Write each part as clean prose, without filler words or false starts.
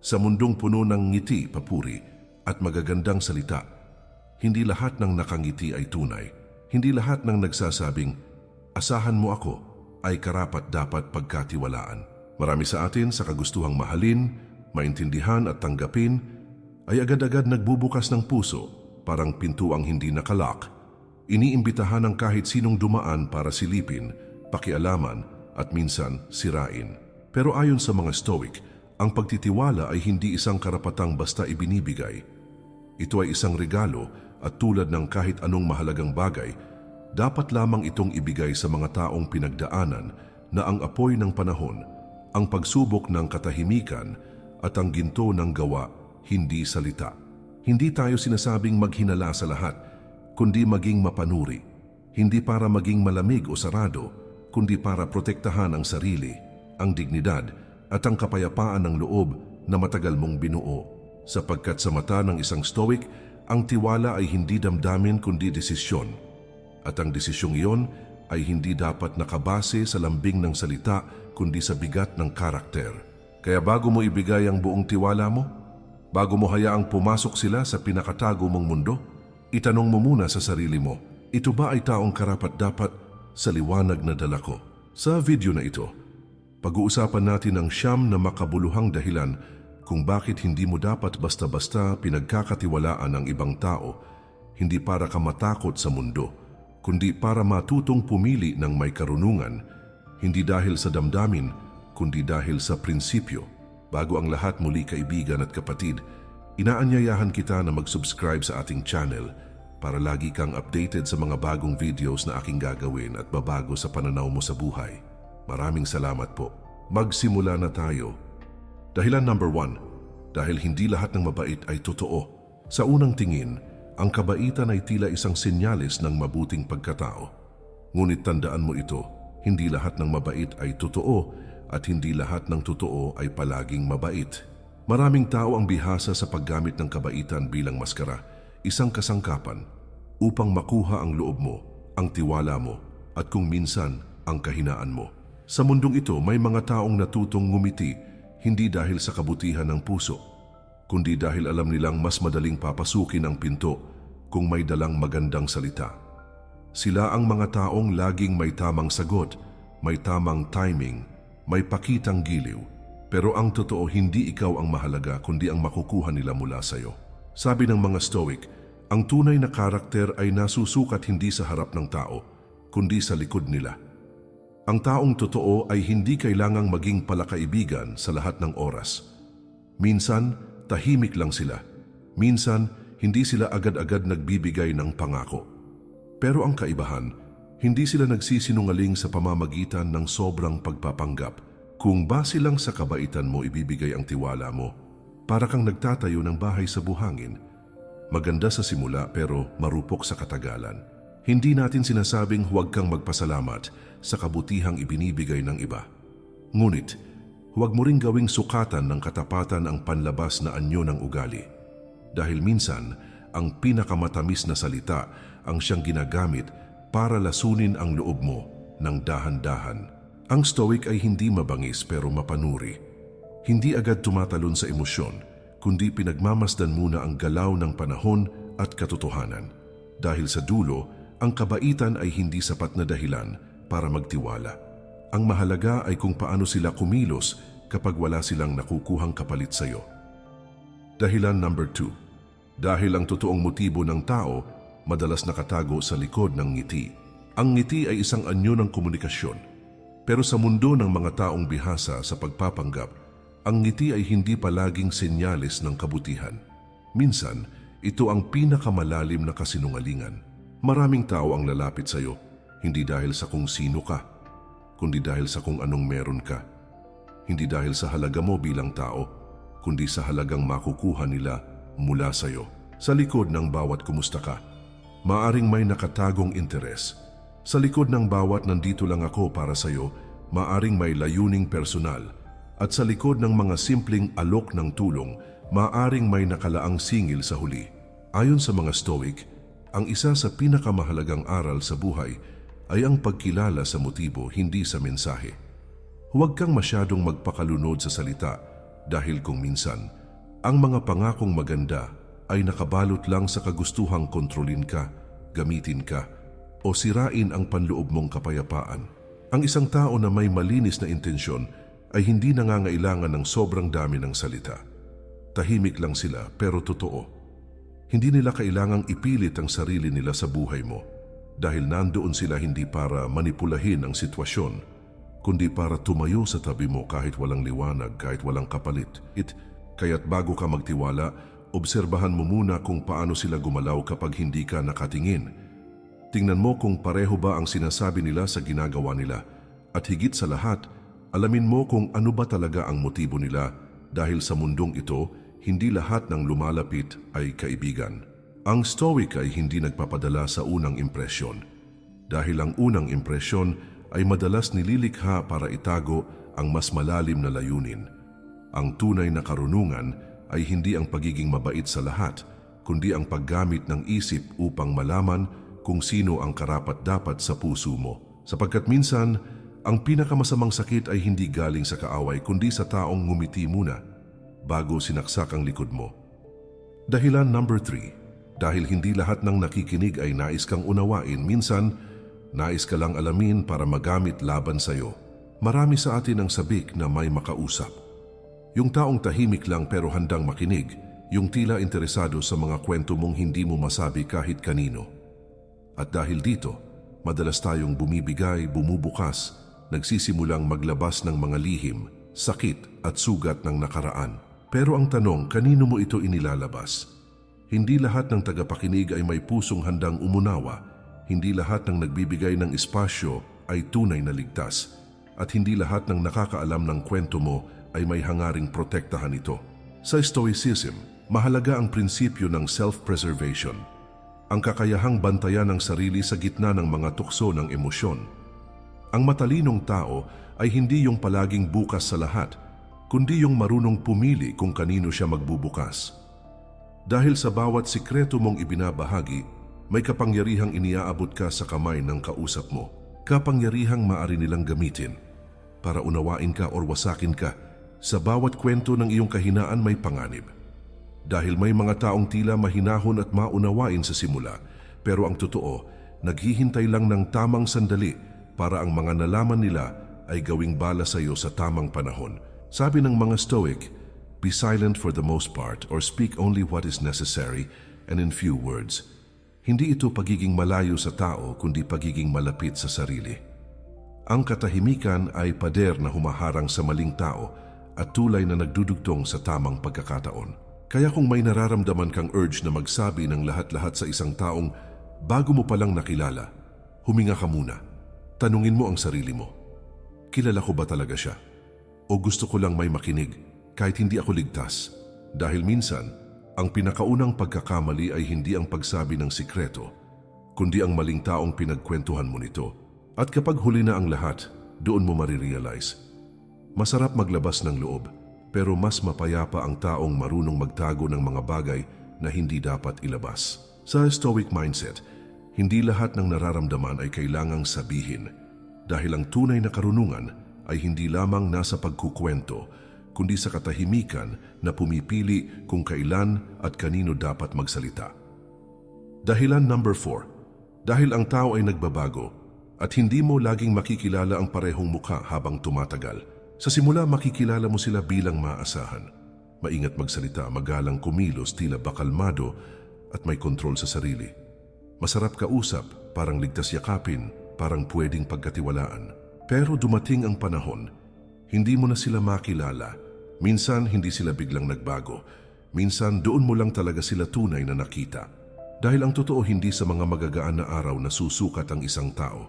Sa mundong puno ng ngiti, papuri at magagandang salita, hindi lahat ng nakangiti ay tunay. Hindi lahat ng nagsasabing, asahan mo ako, ay karapat-dapat pagkatiwalaan. Marami sa atin sa kagustuhang mahalin, maintindihan at tanggapin, ay agad-agad nagbubukas ng puso, parang pintuang hindi nakalock. Iniimbitahan ng kahit sinong dumaan para silipin, pakialaman at minsan sirain. Pero ayon sa mga Stoic, ang pagtitiwala ay hindi isang karapatang basta ibinibigay. Ito ay isang regalo at tulad ng kahit anong mahalagang bagay, dapat lamang itong ibigay sa mga taong pinagdaanan na ang apoy ng panahon, ang pagsubok ng katahimikan at ang ginto ng gawa, hindi salita. Hindi tayo sinasabing maghinala sa lahat, kundi maging mapanuri. Hindi para maging malamig o sarado, kundi para protektahan ang sarili, ang dignidad at ang kapayapaan ng loob na matagal mong binuo. Sapagkat sa mata ng isang Stoic, ang tiwala ay hindi damdamin kundi desisyon. At ang desisyong iyon ay hindi dapat nakabase sa lambing ng salita kundi sa bigat ng karakter. Kaya bago mo ibigay ang buong tiwala mo, bago mo hayaang pumasok sila sa pinakatago mong mundo, itanong mo muna sa sarili mo, ito ba ay taong karapat-dapat sa liwanag na dala ko? Sa video na ito, pag-uusapan natin ang 9 na makabuluhang dahilan kung bakit hindi mo dapat basta-basta pinagkakatiwalaan ang ibang tao, hindi para ka matakot sa mundo, kundi para matutong pumili ng may karunungan, hindi dahil sa damdamin, kundi dahil sa prinsipyo. Bago ang lahat, muli kaibigan at kapatid, inaanyayahan kita na mag-subscribe sa ating channel para lagi kang updated sa mga bagong videos na aking gagawin at babago sa pananaw mo sa buhay. Maraming salamat po. Magsimula na tayo. Dahilan number 1, dahil hindi lahat ng mabait ay totoo. Sa unang tingin, ang kabaitan ay tila isang senyales ng mabuting pagkatao. Ngunit tandaan mo ito, hindi lahat ng mabait ay totoo at hindi lahat ng totoo ay palaging mabait. Maraming tao ang bihasa sa paggamit ng kabaitan bilang maskara, isang kasangkapan upang makuha ang loob mo, ang tiwala mo at kung minsan ang kahinaan mo. Sa mundong ito, may mga taong natutong ngumiti hindi dahil sa kabutihan ng puso, kundi dahil alam nilang mas madaling papasukin ang pinto kung may dalang magandang salita. Sila ang mga taong laging may tamang sagot, may tamang timing, may pakitang giliw. Pero ang totoo, hindi ikaw ang mahalaga kundi ang makukuha nila mula sa iyo. Sabi ng mga Stoic, ang tunay na karakter ay nasusukat hindi sa harap ng tao, kundi sa likod nila. Ang taong totoo ay hindi kailangang maging palakaibigan sa lahat ng oras. Minsan, tahimik lang sila. Minsan, hindi sila agad-agad nagbibigay ng pangako. Pero ang kaibahan, hindi sila nagsisinungaling sa pamamagitan ng sobrang pagpapanggap. Kung base lang sa kabaitan mo ibibigay ang tiwala mo, para kang nagtatayo ng bahay sa buhangin. Maganda sa simula pero marupok sa katagalan. Hindi natin sinasabing huwag kang magpasalamat sa kabutihang ibinibigay ng iba. Ngunit, huwag mo ring gawing sukatan ng katapatan ang panlabas na anyo ng ugali. Dahil minsan, ang pinakamatamis na salita ang siyang ginagamit para lasunin ang loob mo ng dahan-dahan. Ang Stoic ay hindi mabangis pero mapanuri. Hindi agad tumatalon sa emosyon, kundi pinagmamasdan muna ang galaw ng panahon at katotohanan. Dahil sa dulo, ang kabaitan ay hindi sapat na dahilan para magtiwala. Ang mahalaga ay kung paano sila kumilos kapag wala silang nakukuhang kapalit sa iyo. Dahilan number 2. Dahil ang totoong motibo ng tao madalas nakatago sa likod ng ngiti. Ang ngiti ay isang anyo ng komunikasyon. Pero sa mundo ng mga taong bihasa sa pagpapanggap, ang ngiti ay hindi palaging senyales ng kabutihan. Minsan, ito ang pinakamalalim na kasinungalingan. Maraming tao ang lalapit sa iyo, hindi dahil sa kung sino ka, kundi dahil sa kung anong meron ka. Hindi dahil sa halaga mo bilang tao, kundi sa halagang makukuha nila mula sa iyo. Sa likod ng bawat kumusta ka, maaring may nakatagong interes. Sa likod ng bawat nandito lang ako para sa iyo, maaring may layuning personal. At sa likod ng mga simpleng alok ng tulong, maaring may nakalaang singil sa huli. Ayon sa mga Stoic, ang isa sa pinakamahalagang aral sa buhay ay ang pagkilala sa motibo, hindi sa mensahe. Huwag kang masyadong magpakalunod sa salita Dahil kung minsan, ang mga pangakong maganda ay nakabalot lang sa kagustuhang kontrolin ka, gamitin ka, o sirain ang panloob mong kapayapaan. Ang isang tao na may malinis na intensyon ay hindi nangangailangan ng sobrang dami ng salita. Tahimik lang sila pero totoo. Hindi nila kailangang ipilit ang sarili nila sa buhay mo dahil nandoon sila hindi para manipulahin ang sitwasyon, kundi para tumayo sa tabi mo kahit walang liwanag, kahit walang kapalit. Kaya't bago ka magtiwala, obserbahan mo muna kung paano sila gumalaw kapag hindi ka nakatingin. Tingnan mo kung pareho ba ang sinasabi nila sa ginagawa nila. At higit sa lahat, alamin mo kung ano ba talaga ang motibo nila dahil sa mundong ito, hindi lahat ng lumalapit ay kaibigan. Ang Stoic ay hindi nagpapadala sa unang impresyon dahil ang unang impresyon ay madalas nililikha para itago ang mas malalim na layunin. Ang tunay na karunungan ay hindi ang pagiging mabait sa lahat, kundi ang paggamit ng isip upang malaman kung sino ang karapat-dapat sa puso mo. Sapagkat minsan, ang pinakamasamang sakit ay hindi galing sa kaaway kundi sa taong ngumiti muna bago sinaksak ang likod mo. Dahilan number 3. Dahil hindi lahat ng nakikinig ay nais kang unawain, minsan nais ka lang alamin para magamit laban sa'yo. Marami sa atin ang sabik na may makausap. Yung taong tahimik lang pero handang makinig, yung tila interesado sa mga kwento mong hindi mo masabi kahit kanino. At dahil dito, madalas tayong bumibigay, bumubukas, nagsisimulang maglabas ng mga lihim, sakit at sugat ng nakaraan. Pero ang tanong, kanino mo ito inilalabas? Hindi lahat ng tagapakinig ay may pusong handang umunawa. Hindi lahat ng nagbibigay ng espasyo ay tunay na ligtas. At hindi lahat ng nakakaalam ng kwento mo ay may hangaring protektahan ito. Sa Stoicism, mahalaga ang prinsipyo ng self-preservation. Ang kakayahang bantayan ng sarili sa gitna ng mga tukso ng emosyon. Ang matalinong tao ay hindi yung palaging bukas sa lahat, kundi yung marunong pumili kung kanino siya magbubukas. Dahil sa bawat sikreto mong ibinabahagi, may kapangyarihang iniaabot ka sa kamay ng kausap mo. Kapangyarihang maaari nilang gamitin para unawain ka o wasakin ka. Sa bawat kwento ng iyong kahinaan may panganib. Dahil may mga taong tila mahinahon at maunawain sa simula, pero ang totoo, naghihintay lang ng tamang sandali para ang mga nalaman nila ay gawing bala sa iyo sa tamang panahon. Sabi ng mga Stoic, be silent for the most part or speak only what is necessary and in few words. Hindi ito pagiging malayo sa tao kundi pagiging malapit sa sarili. Ang katahimikan ay pader na humaharang sa maling tao at tulay na nagdudugtong sa tamang pagkakataon. Kaya kung may nararamdaman kang urge na magsabi ng lahat-lahat sa isang taong bago mo palang nakilala, huminga ka muna. Tanungin mo ang sarili mo. Kilala ko ba talaga siya? O gusto ko lang may makinig kahit hindi ako ligtas? Dahil minsan, ang pinakaunang pagkakamali ay hindi ang pagsabi ng sikreto, kundi ang maling taong pinagkwentuhan mo nito. At kapag huli na ang lahat, doon mo marirealize. Masarap maglabas ng loob, pero mas mapayapa ang taong marunong magtago ng mga bagay na hindi dapat ilabas. Sa Stoic mindset, hindi lahat ng nararamdaman ay kailangang sabihin dahil ang tunay na karunungan ay hindi lamang nasa pagkukwento, kundi sa katahimikan na pumipili kung kailan at kanino dapat magsalita. Dahilan number 4. Dahil ang tao ay nagbabago at hindi mo laging makikilala ang parehong mukha habang tumatagal. Sa simula, makikilala mo sila bilang maaasahan. Maingat magsalita, magalang kumilos, tila bakalmado at may kontrol sa sarili. Masarap kausap, parang ligtas yakapin, parang pwedeng pagkatiwalaan. Pero dumating ang panahon, hindi mo na sila makilala. Minsan, hindi sila biglang nagbago. Minsan, doon mo lang talaga sila tunay na nakita. Dahil ang totoo hindi sa mga magagaan na araw na susukat ang isang tao,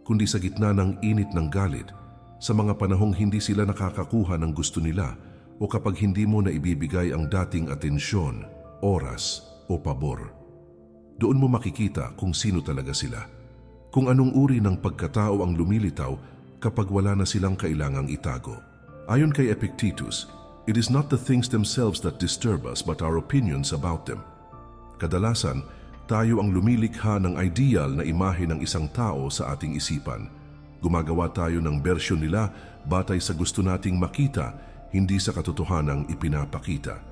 kundi sa gitna ng init ng galit, sa mga panahong hindi sila nakakakuha ng gusto nila o kapag hindi mo na ibibigay ang dating atensyon, oras o pabor. Doon mo makikita kung sino talaga sila. Kung anong uri ng pagkatao ang lumilitaw kapag wala na silang kailangang itago. Ayon kay Epictetus, it is not the things themselves that disturb us but our opinions about them. Kadalasan, tayo ang lumilikha ng ideal na imahe ng isang tao sa ating isipan. Gumagawa tayo ng bersyon nila batay sa gusto nating makita, hindi sa katotohanang ipinapakita.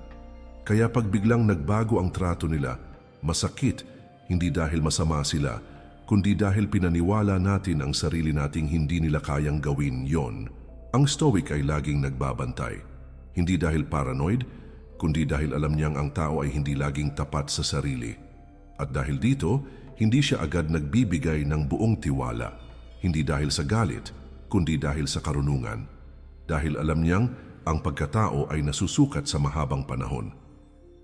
Kaya pag biglang nagbago ang trato nila, masakit, hindi dahil masama sila, kundi dahil pinaniwala natin ang sarili nating hindi nila kayang gawin yon. Ang Stoic ay laging nagbabantay. Hindi dahil paranoid, kundi dahil alam niyang ang tao ay hindi laging tapat sa sarili. At dahil dito, hindi siya agad nagbibigay ng buong tiwala. Hindi dahil sa galit, kundi dahil sa karunungan. Dahil alam niyang ang pagkatao ay nasusukat sa mahabang panahon.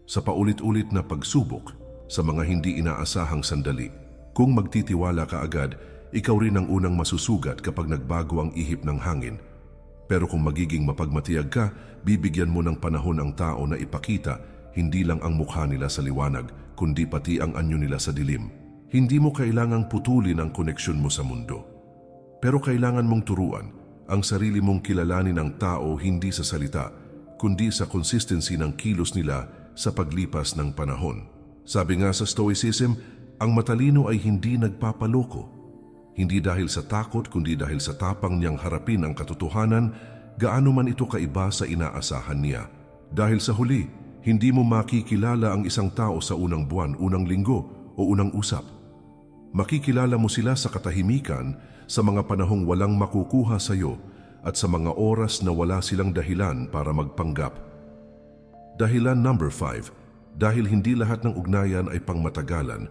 Sa paulit-ulit na pagsubok, sa mga hindi inaasahang sandali. Kung magtitiwala ka agad, ikaw rin ang unang masusugat kapag nagbago ang ihip ng hangin. Pero kung magiging mapagmatiyag ka, bibigyan mo ng panahon ang tao na ipakita hindi lang ang mukha nila sa liwanag, kundi pati ang anyo nila sa dilim. Hindi mo kailangang putulin ang koneksyon mo sa mundo. Pero kailangan mong turuan ang sarili mong kilalanin ang tao hindi sa salita, kundi sa consistency ng kilos nila sa paglipas ng panahon. Sabi nga sa Stoicism, ang matalino ay hindi nagpapaloko. Hindi dahil sa takot kundi dahil sa tapang niyang harapin ang katotohanan, gaano man ito kaiba sa inaasahan niya. Dahil sa huli, hindi mo makikilala ang isang tao sa unang buwan, unang linggo o unang usap. Makikilala mo sila sa katahimikan, sa mga panahong walang makukuha sa iyo at sa mga oras na wala silang dahilan para magpanggap. Dahilan number 5. Dahil hindi lahat ng ugnayan ay pangmatagalan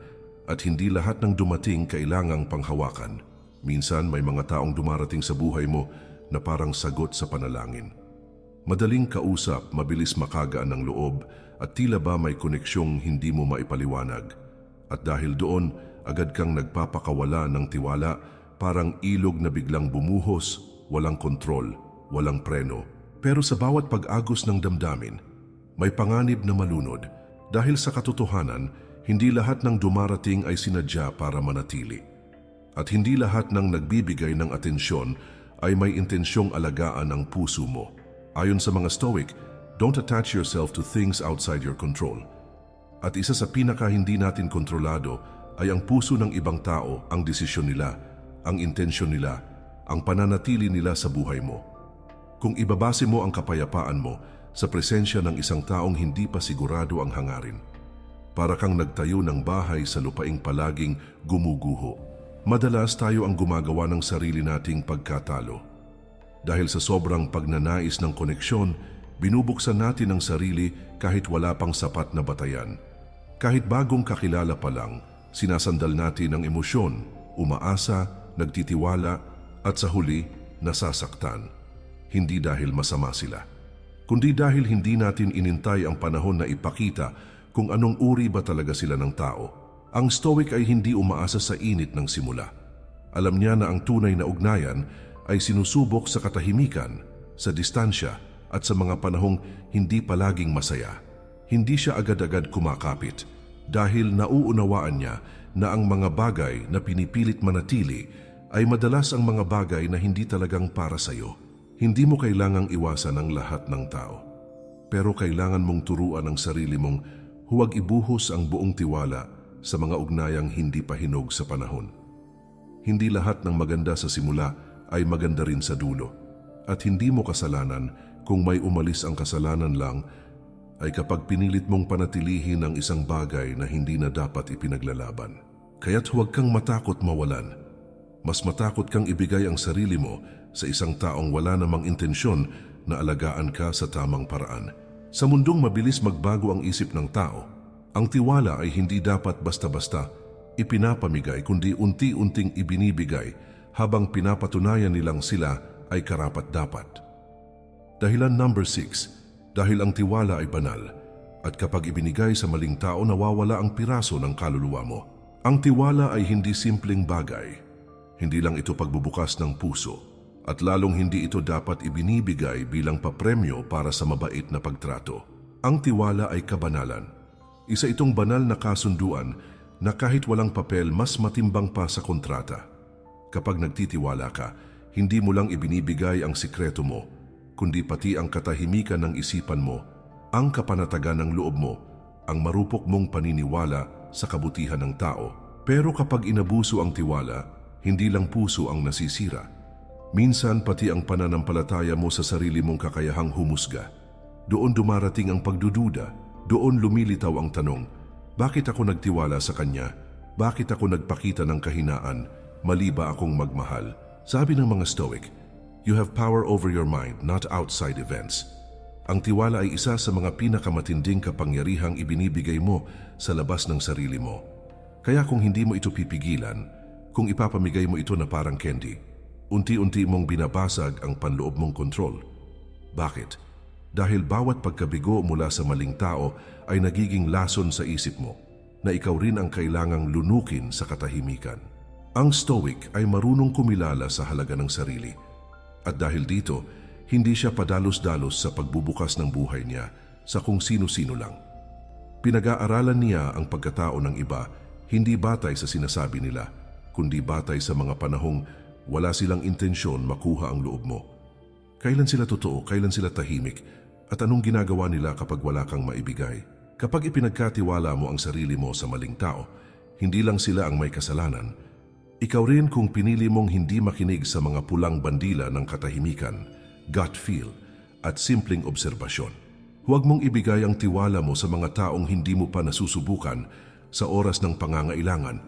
at hindi lahat ng dumating kailangang panghawakan. Minsan may mga taong dumarating sa buhay mo na parang sagot sa panalangin. Madaling kausap, mabilis makagaan ng loob at tila ba may koneksyong hindi mo maipaliwanag. At dahil doon, agad kang nagpapakawala ng tiwala, parang ilog na biglang bumuhos, walang kontrol, walang preno. Pero sa bawat pag-agos ng damdamin, may panganib na malunod. Dahil sa katotohanan, hindi lahat ng dumarating ay sinadya para manatili. At hindi lahat ng nagbibigay ng atensyon ay may intensyong alagaan ang puso mo. Ayon sa mga Stoic, don't attach yourself to things outside your control. At isa sa pinaka hindi natin kontrolado ay ang puso ng ibang tao, ang desisyon nila, ang intensyon nila, ang pananatili nila sa buhay mo. Kung ibabase mo ang kapayapaan mo sa presensya ng isang taong hindi pa sigurado ang hangarin, para kang nagtayo ng bahay sa lupaing palaging gumuguho. Madalas tayo ang gumagawa ng sarili nating pagkatalo. Dahil sa sobrang pagnanais ng koneksyon, binubuksan natin ang sarili kahit wala pang sapat na batayan. Kahit bagong kakilala pa lang, sinasandal natin ang emosyon, umaasa, nagtitiwala, at sa huli, nasasaktan. Hindi dahil masama sila, kundi dahil hindi natin inintay ang panahon na ipakita kung anong uri ba talaga sila ng tao. Ang Stoic ay hindi umaasa sa init ng simula. Alam niya na ang tunay na ugnayan ay sinusubok sa katahimikan, sa distansya at sa mga panahong hindi palaging masaya. Hindi siya agad-agad kumakapit dahil nauunawaan niya na ang mga bagay na pinipilit manatili ay madalas ang mga bagay na hindi talagang para sa iyo. Hindi mo kailangang iwasan ang lahat ng tao. Pero kailangan mong turuan ang sarili mong huwag ibuhos ang buong tiwala sa mga ugnayang hindi pa hinog sa panahon. Hindi lahat ng maganda sa simula ay maganda rin sa dulo. At hindi mo kasalanan kung may umalis. Ang kasalanan lang ay kapag pinilit mong panatilihin ang isang bagay na hindi na dapat ipinaglalaban. Kaya't huwag kang matakot mawalan. Mas matakot kang ibigay ang sarili mo sa isang taong wala namang intensyon na alagaan ka sa tamang paraan. Sa mundong mabilis magbago ang isip ng tao, ang tiwala ay hindi dapat basta-basta ipinapamigay kundi unti-unting ibinibigay habang pinapatunayan nilang sila ay karapat-dapat. Dahilan number 6, dahil ang tiwala ay banal at kapag ibinigay sa maling tao nawawala ang piraso ng kaluluwa mo. Ang tiwala ay hindi simpleng bagay. Hindi lang ito pagbubukas ng puso at lalong hindi ito dapat ibinibigay bilang papremyo para sa mabait na pagtrato. Ang tiwala ay kabanalan. Isa itong banal na kasunduan na kahit walang papel mas matimbang pa sa kontrata. Kapag nagtitiwala ka, hindi mo lang ibinibigay ang sikreto mo, kundi pati ang katahimikan ng isipan mo, ang kapanatagan ng loob mo, ang marupok mong paniniwala sa kabutihan ng tao. Pero kapag inabuso ang tiwala, hindi lang puso ang nasisira. Minsan pati ang pananampalataya mo sa sarili mong kakayahang humusga. Doon dumarating ang pagdududa, doon lumilitaw ang tanong, bakit ako nagtiwala sa kanya? Bakit ako nagpakita ng kahinaan? Mali ba akong magmahal? Sabi ng mga Stoic, you have power over your mind, not outside events. Ang tiwala ay isa sa mga pinakamatinding kapangyarihang ibinibigay mo sa labas ng sarili mo. Kaya kung hindi mo ito pipigilan, kung ipapamigay mo ito na parang candy, unti-unti mong binabasag ang panloob mong kontrol. Bakit? Dahil bawat pagkabigo mula sa maling tao ay nagiging lason sa isip mo na ikaw rin ang kailangang lunukin sa katahimikan. Ang Stoic ay marunong kumilala sa halaga ng sarili. At dahil dito, hindi siya padalos-dalos sa pagbubukas ng buhay niya sa kung sino-sino lang. Pinag-aaralan niya ang pagkatao ng iba, hindi batay sa sinasabi nila, kundi batay sa mga panahong wala silang intensyon makuha ang loob mo. Kailan sila totoo, kailan sila tahimik, at anong ginagawa nila kapag wala kang maibigay? Kapag ipinagkatiwala mo ang sarili mo sa maling tao, hindi lang sila ang may kasalanan. Ikaw rin kung pinili mong hindi makinig sa mga pulang bandila ng katahimikan, gut feel, at simpleng obserbasyon. Huwag mong ibigay ang tiwala mo sa mga taong hindi mo pa nasusubukan sa oras ng pangangailangan,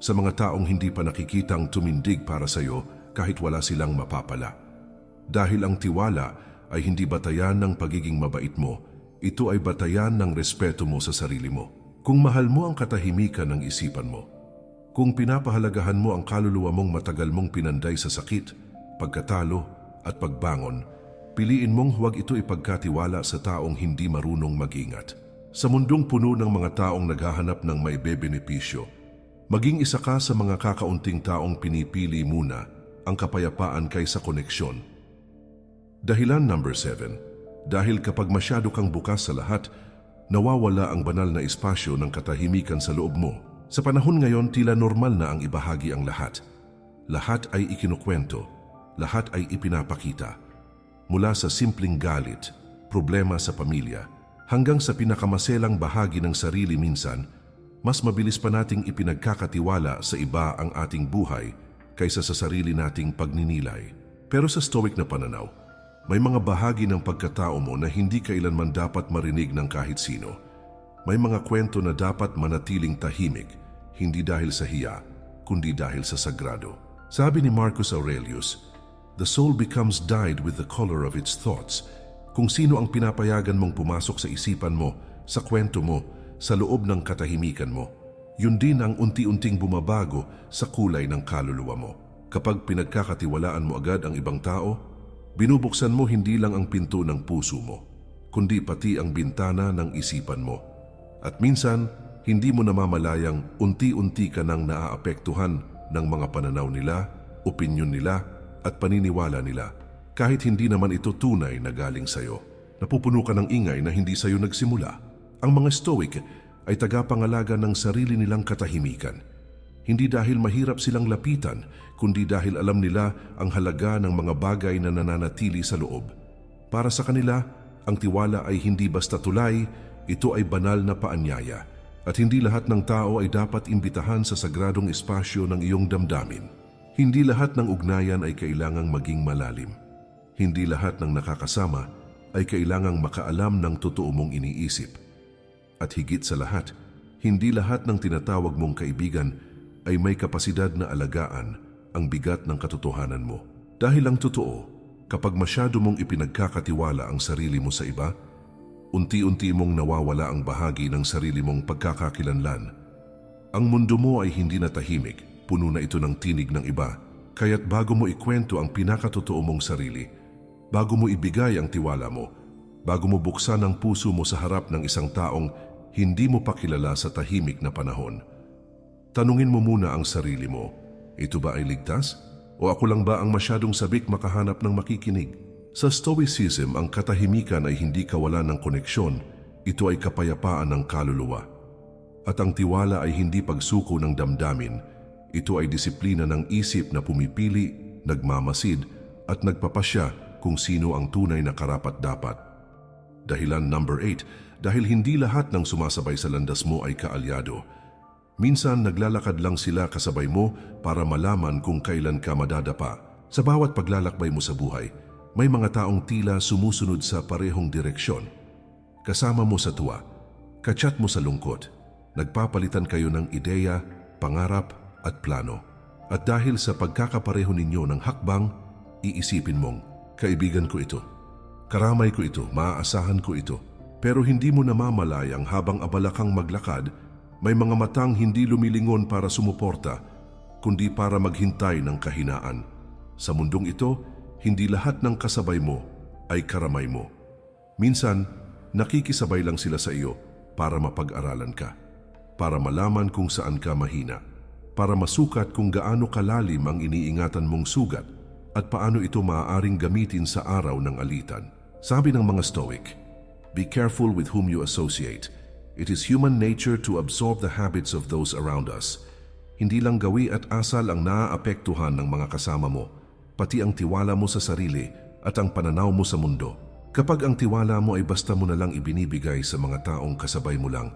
sa mga taong hindi pa nakikitang tumindig para sa iyo kahit wala silang mapapala. Dahil ang tiwala ay hindi batayan ng pagiging mabait mo, ito ay batayan ng respeto mo sa sarili mo. Kung mahal mo ang katahimikan ng isipan mo, kung pinapahalagahan mo ang kaluluwa mong matagal mong pinanday sa sakit, pagkatalo at pagbangon, piliin mong huwag ito ipagkatiwala sa taong hindi marunong mag-ingat. Sa mundong puno ng mga taong naghahanap ng may bebenepisyo, maging isa ka sa mga kakaunting taong pinipili muna ang kapayapaan kaysa koneksyon. Dahilan number 7, dahil kapag masyado kang bukas sa lahat, nawawala ang banal na espasyo ng katahimikan sa loob mo. Sa panahon ngayon, tila normal na ang ibahagi ang lahat. Lahat ay ikinukwento, lahat ay ipinapakita. Mula sa simpleng galit, problema sa pamilya, hanggang sa pinakamaselang bahagi ng sarili minsan, mas mabilis pa nating ipinagkakatiwala sa iba ang ating buhay kaysa sa sarili nating pagninilay. Pero sa Stoic na pananaw, may mga bahagi ng pagkatao mo na hindi kailanman dapat marinig ng kahit sino. May mga kwento na dapat manatiling tahimik, hindi dahil sa hiya, kundi dahil sa sagrado. Sabi ni Marcus Aurelius, the soul becomes dyed with the color of its thoughts. Kung sino ang pinapayagan mong pumasok sa isipan mo, sa kwento mo, sa loob ng katahimikan mo, yun din ang unti-unting bumabago sa kulay ng kaluluwa mo. Kapag pinagkakatiwalaan mo agad ang ibang tao, binubuksan mo hindi lang ang pinto ng puso mo, kundi pati ang bintana ng isipan mo. At minsan, hindi mo namamalayang unti-unti ka nang naaapektuhan ng mga pananaw nila, opinyon nila, at paniniwala nila. Kahit hindi naman ito tunay na galing sa'yo. Napupuno ka ng ingay na hindi sa'yo nagsimula. Ang mga Stoic ay tagapangalaga ng sarili nilang katahimikan. Hindi dahil mahirap silang lapitan, kundi dahil alam nila ang halaga ng mga bagay na nananatili sa loob. Para sa kanila, ang tiwala ay hindi basta tulay, ito ay banal na paanyaya. At hindi lahat ng tao ay dapat imbitahan sa sagradong espasyo ng iyong damdamin. Hindi lahat ng ugnayan ay kailangang maging malalim. Hindi lahat ng nakakasama ay kailangang makaalam ng totoo mong iniisip. At higit sa lahat, hindi lahat ng tinatawag mong kaibigan ay may kapasidad na alagaan ang bigat ng katotohanan mo. Dahil ang totoo, kapag masyado mong ipinagkakatiwala ang sarili mo sa iba, unti-unti mong nawawala ang bahagi ng sarili mong pagkakakilanlan. Ang mundo mo ay hindi na tahimik, puno na ito ng tinig ng iba, kaya't bago mo ikwento ang pinakatotoo mong sarili, bago mo ibigay ang tiwala mo, bago mo buksan ang puso mo sa harap ng isang taong hindi mo pa kilala sa tahimik na panahon, tanungin mo muna ang sarili mo, ito ba ay ligtas? O ako lang ba ang masyadong sabik makahanap ng makikinig? Sa Stoicism, ang katahimikan ay hindi kawalan ng koneksyon, ito ay kapayapaan ng kaluluwa. At ang tiwala ay hindi pagsuko ng damdamin, ito ay disiplina ng isip na pumipili, nagmamasid, at nagpapasya kung sino ang tunay na karapat-dapat. Dahilan number 8, dahil hindi lahat ng sumasabay sa landas mo ay kaalyado. Minsan naglalakad lang sila kasabay mo para malaman kung kailan ka madadapa. Sa bawat paglalakbay mo sa buhay, may mga taong tila sumusunod sa parehong direksyon. Kasama mo sa tuwa, kachat mo sa lungkot, nagpapalitan kayo ng ideya, pangarap at plano. At dahil sa pagkakapareho ninyo ng hakbang, iisipin mong, kaibigan ko ito, karamay ko ito, maaasahan ko ito. Pero hindi mo namamalayang habang abala kang maglakad, may mga matang hindi lumilingon para sumuporta, kundi para maghintay ng kahinaan. Sa mundong ito, hindi lahat ng kasabay mo ay karamay mo. Minsan, nakikisabay lang sila sa iyo para mapag-aralan ka, para malaman kung saan ka mahina, para masukat kung gaano kalalim ang iniingatan mong sugat at paano ito maaaring gamitin sa araw ng alitan. Sabi ng mga Stoic, "Be careful with whom you associate. It is human nature to absorb the habits of those around us." Hindi lang gawi at asal ang naaapektuhan ng mga kasama mo, pati ang tiwala mo sa sarili at ang pananaw mo sa mundo. Kapag ang tiwala mo ay basta mo na lang ibinibigay sa mga taong kasabay mo lang,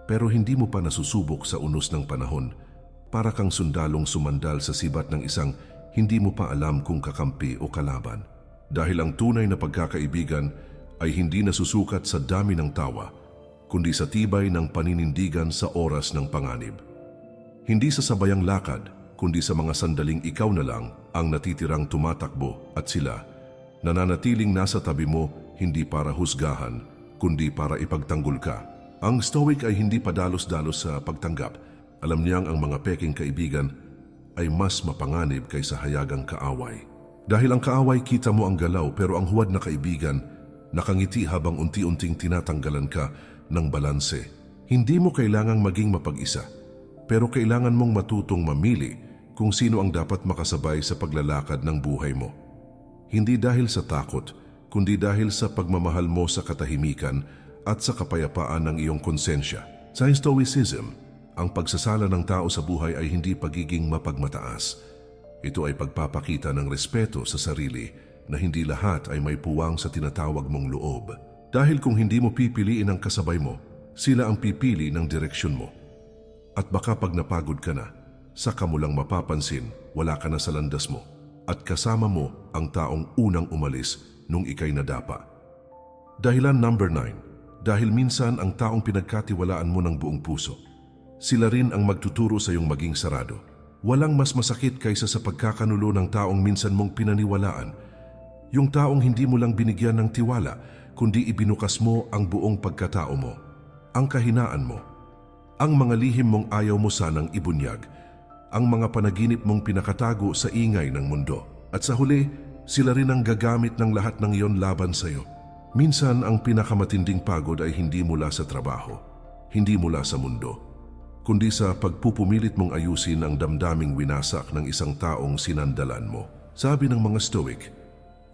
pero hindi mo pa nasusubok sa unos ng panahon, para kang sundalong sumandal sa sibat ng isang hindi mo pa alam kung kakampi o kalaban. Dahil ang tunay na pagkakaibigan ay hindi nasusukat sa dami ng tawa, kundi sa tibay ng paninindigan sa oras ng panganib. Hindi sa sabayang lakad, kundi sa mga sandaling ikaw na lang ang natitirang tumatakbo at sila, nananatiling nasa tabi mo hindi para husgahan, kundi para ipagtanggol ka. Ang Stoic ay hindi padalos-dalos sa pagtanggap. Alam niyang ang mga peking kaibigan ay mas mapanganib kaysa hayagang kaaway. Dahil ang kaaway kita mo ang galaw, pero ang huwad na kaibigan nakangiti habang unti-unting tinatanggalan ka ng balanse. Hindi mo kailangang maging mapag-isa, pero kailangan mong matutong mamili kung sino ang dapat makasabay sa paglalakad ng buhay mo. Hindi dahil sa takot, kundi dahil sa pagmamahal mo sa katahimikan at sa kapayapaan ng iyong konsensya. Sa Stoicism, ang pagsasala ng tao sa buhay ay hindi pagiging mapagmataas. Ito ay pagpapakita ng respeto sa sarili na hindi lahat ay may puwang sa tinatawag mong loob. Dahil kung hindi mo pipiliin ang kasabay mo, sila ang pipili ng direksyon mo. At baka pag napagod ka na, saka mo lang mapapansin wala ka na sa landas mo at kasama mo ang taong unang umalis nung ikay nadapa. Dahilan number 9, dahil minsan ang taong pinagkatiwalaan mo ng buong puso, sila rin ang magtuturo sa iyong maging sarado. Walang mas masakit kaysa sa pagkakanulo ng taong minsan mong pinaniwalaan. Yung taong hindi mo lang binigyan ng tiwala, kundi ibinukas mo ang buong pagkatao mo, ang kahinaan mo, ang mga lihim mong ayaw mo sanang ibunyag, ang mga panaginip mong pinakatago sa ingay ng mundo. At sa huli, sila rin ang gagamit ng lahat ng iyon laban sa iyo. Minsan ang pinakamatinding pagod ay hindi mula sa trabaho, hindi mula sa mundo, kundi sa pagpupumilit mong ayusin ang damdaming winasak ng isang taong sinandalan mo. Sabi ng mga Stoic,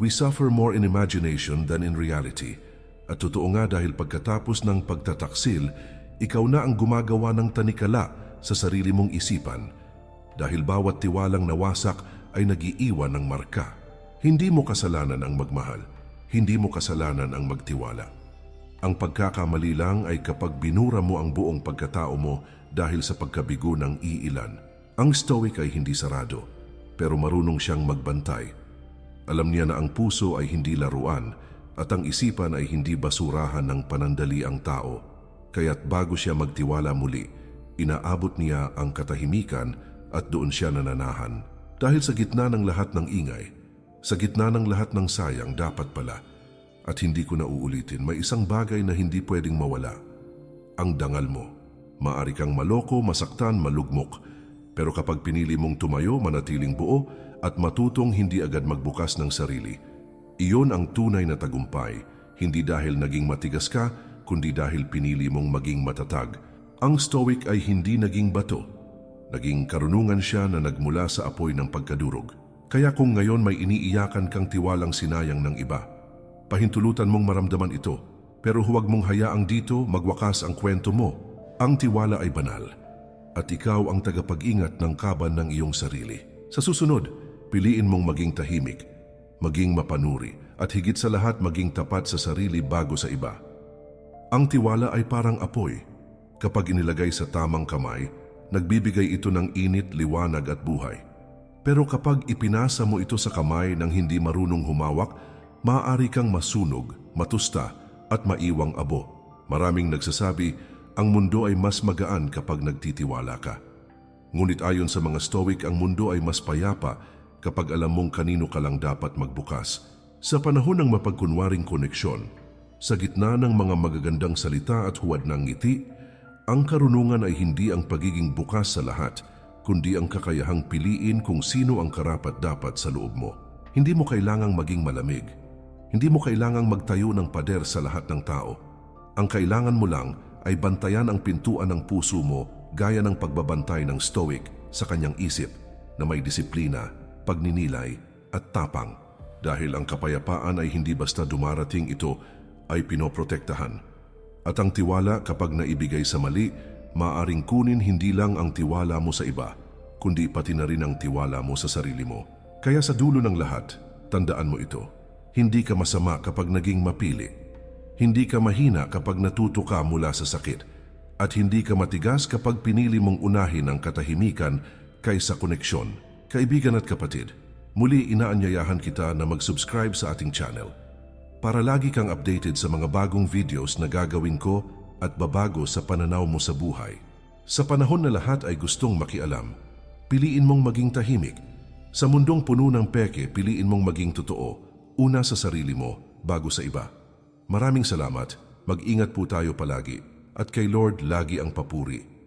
"We suffer more in imagination than in reality." At totoo nga, dahil pagkatapos ng pagtataksil, ikaw na ang gumagawa ng tanikala sa sarili mong isipan. Dahil bawat tiwalang nawasak ay nag-iiwan ng marka. Hindi mo kasalanan ang magmahal, hindi mo kasalanan ang magtiwala. Ang pagkakamali lang ay kapag binura mo ang buong pagkatao mo dahil sa pagkabigo ng iilan. Ang Stoic ay hindi sarado, pero marunong siyang magbantay. Alam niya na ang puso ay hindi laruan at ang isipan ay hindi basurahan ng panandali ang tao. Kaya't bago siya magtiwala muli, inaabot niya ang katahimikan at doon siya nananahan. Dahil sa gitna ng lahat ng ingay, sa gitna ng lahat ng sayang, dapat pala, at hindi ko na uulitin, may isang bagay na hindi pwedeng mawala. Ang dangal mo. Maari kang maloko, masaktan, malugmok. Pero kapag pinili mong tumayo, manatiling buo at matutong hindi agad magbukas ng sarili, iyon ang tunay na tagumpay, hindi dahil naging matigas ka, kundi dahil pinili mong maging matatag. Ang Stoic ay hindi naging bato. Naging karunungan siya na nagmula sa apoy ng pagkadurog. Kaya kung ngayon may iniiyakan kang tiwalang sinayang ng iba, pahintulutan mong maramdaman ito, pero huwag mong hayaang dito magwakas ang kwento mo. Ang tiwala ay banal, at ikaw ang tagapag-ingat ng kaban ng iyong sarili. Sa susunod, piliin mong maging tahimik, maging mapanuri, at higit sa lahat maging tapat sa sarili bago sa iba. Ang tiwala ay parang apoy. Kapag inilagay sa tamang kamay, nagbibigay ito ng init, liwanag at buhay. Pero kapag ipinasa mo ito sa kamay ng hindi marunong humawak, maaari kang masunog, matusta at maiwang abo. Maraming nagsasabi, ang mundo ay mas magaan kapag nagtitiwala ka. Ngunit ayon sa mga Stoic, ang mundo ay mas payapa kapag alam mong kanino ka lang dapat magbukas. Sa panahon ng mapagkunwaring koneksyon, sa gitna ng mga magagandang salita at huwad ng ngiti, ang karunungan ay hindi ang pagiging bukas sa lahat, kundi ang kakayahang piliin kung sino ang karapat-dapat sa loob mo. Hindi mo kailangang maging malamig. Hindi mo kailangang magtayo ng pader sa lahat ng tao. Ang kailangan mo lang ay bantayan ang pintuan ng puso mo gaya ng pagbabantay ng Stoic sa kanyang isip na may disiplina, pagninilay at tapang. Dahil ang kapayapaan ay hindi basta dumarating, ito ay pinoprotektahan. At ang tiwala kapag naibigay sa mali, maaring kunin hindi lang ang tiwala mo sa iba, kundi pati na rin ang tiwala mo sa sarili mo. Kaya sa dulo ng lahat, tandaan mo ito. Hindi ka masama kapag naging mapili. Hindi ka mahina kapag natuto ka mula sa sakit. At hindi ka matigas kapag pinili mong unahin ang katahimikan kaysa koneksyon. Kaibigan at kapatid, muli inaanyayahan kita na mag-subscribe sa ating channel para lagi kang updated sa mga bagong videos na gagawin ko at babago sa pananaw mo sa buhay. Sa panahon na lahat ay gustong makialam, piliin mong maging tahimik. Sa mundong puno ng peke, piliin mong maging totoo, una sa sarili mo bago sa iba. Maraming salamat, mag-ingat po tayo palagi, at kay Lord lagi ang papuri.